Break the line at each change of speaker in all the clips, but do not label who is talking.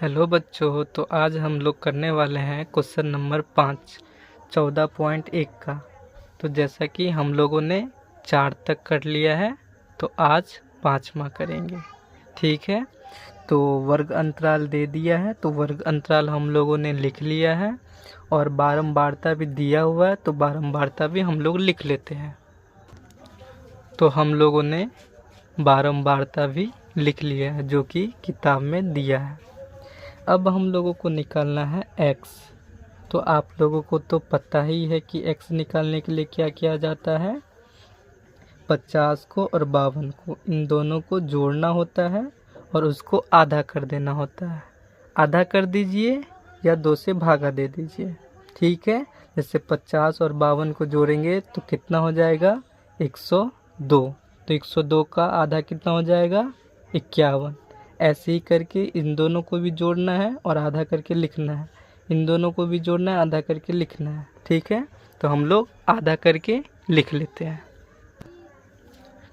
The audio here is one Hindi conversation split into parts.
हेलो बच्चों, तो आज हम लोग करने वाले हैं क्वेश्चन नंबर 5 14.1 का। तो जैसा कि हम लोगों ने 4 तक कर लिया है, तो आज 5वां करेंगे। ठीक है, तो वर्ग अंतराल दे दिया है, तो वर्ग अंतराल हम लोगों ने लिख लिया है और बारंबारता भी दिया हुआ है, तो बारंबारता भी हम लोग लिख लेते हैं। तो हम लोगों ने बारंबारता भी लिख लिया है जो कि किताब में दिया है। अब हम लोगों को निकालना है x। तो आप लोगों को तो पता ही है कि x निकालने के लिए क्या किया जाता है। 50 को और 52 को, इन दोनों को जोड़ना होता है और उसको आधा कर देना होता है। आधा कर दीजिए या 2 से भागा दे दीजिए। ठीक है, जैसे 50 और 52 को जोड़ेंगे तो कितना हो जाएगा 102। तो 102 का आधा कितना हो जाएगा 51। ऐसे ही करके इन दोनों को भी जोड़ना है और आधा करके लिखना है। इन दोनों को भी जोड़ना है, आधा करके लिखना है। ठीक है, तो हम लोग आधा करके लिख लेते हैं।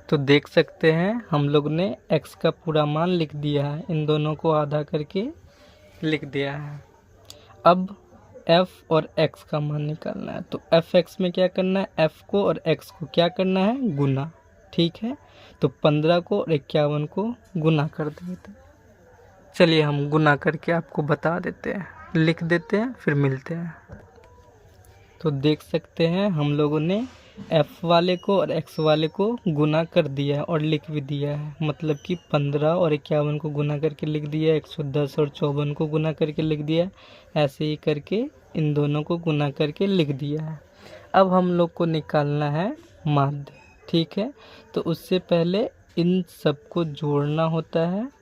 तो देख सकते हैं हम लोग ने x का पूरा मान लिख दिया है, इन दोनों को आधा करके लिख दिया है। अब f और x का मान निकालना है। तो fx में क्या करना है, f को और x को क्या करना है, गुना। ठीक है, तो 15 को और 51 को गुना कर देते। चलिए हम गुना करके आपको बता देते हैं, लिख देते हैं, फिर मिलते हैं। तो देख सकते हैं हम लोगों ने f वाले को और x वाले को गुना कर दिया है और लिख भी दिया है। मतलब कि 15 और 51 को गुना करके लिख दिया है, 110 और 54 को गुना करके लिख दिया है। ऐसे ही करके इन दोनों को गुना करके लिख दिया है। अब हम लोग को निकालना है माध्य। ठीक है, तो उससे पहले इन सबको जोड़ना होता है।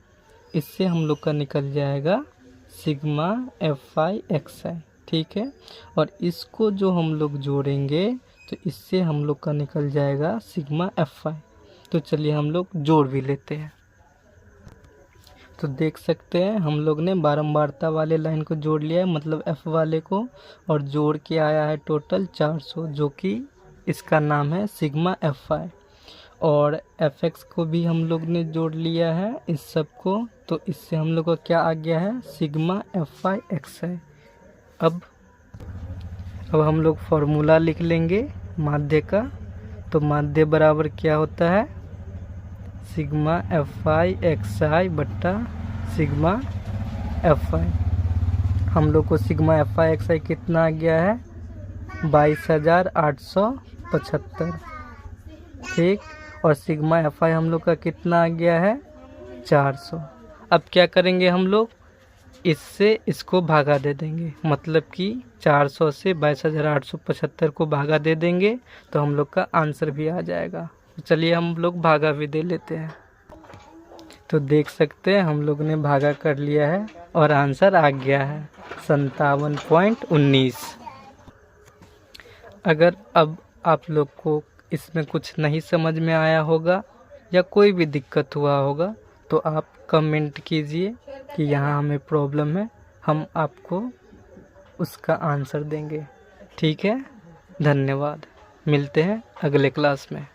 इससे हम लोग का निकल जाएगा सिग्मा FI XI। ठीक है, और इसको जो हम लोग जोड़ेंगे तो इससे हम लोग का निकल जाएगा सिग्मा FI। तो चलिए हम लोग जोड़ भी लेते हैं। तो देख सकते हैं हम लोग ने बारंबारता वाले लाइन को जोड़ लिया है, मतलब F वाले को, और जोड़ के आया है टोटल 400, जो कि इसका नाम है सिग्मा FI। और fx को भी हम लोग ने जोड़ लिया है इस सब को, तो इससे हम लोग का क्या आ गया है, सिग्मा FI XI। अब हम लोग फॉर्मूला लिख लेंगे माध्य का। तो माध्य बराबर क्या होता है, सिग्मा FI XI बट्टा सिग्मा FI। हम लोग को सिग्मा FI XI कितना आ गया है, 22,875। ठीक, और सिग्मा FI हम लोग का कितना आ गया है, 400। अब क्या करेंगे हम लोग, इससे इसको भागा दे देंगे। मतलब कि 400 से 22,875 को भागा दे देंगे तो हम लोग का आंसर भी आ जाएगा। तो चलिए हम लोग भागा भी दे लेते हैं। तो देख सकते हैं हम लोग ने भागा कर लिया है और आंसर आ गया है 57.19। अगर अब आप लोग को इसमें कुछ नहीं समझ में आया होगा या कोई भी दिक्कत हुआ होगा तो आप कमेंट कीजिए कि यहाँ हमें प्रॉब्लम है, हम आपको उसका आंसर देंगे। ठीक है, धन्यवाद। मिलते हैं अगले क्लास में।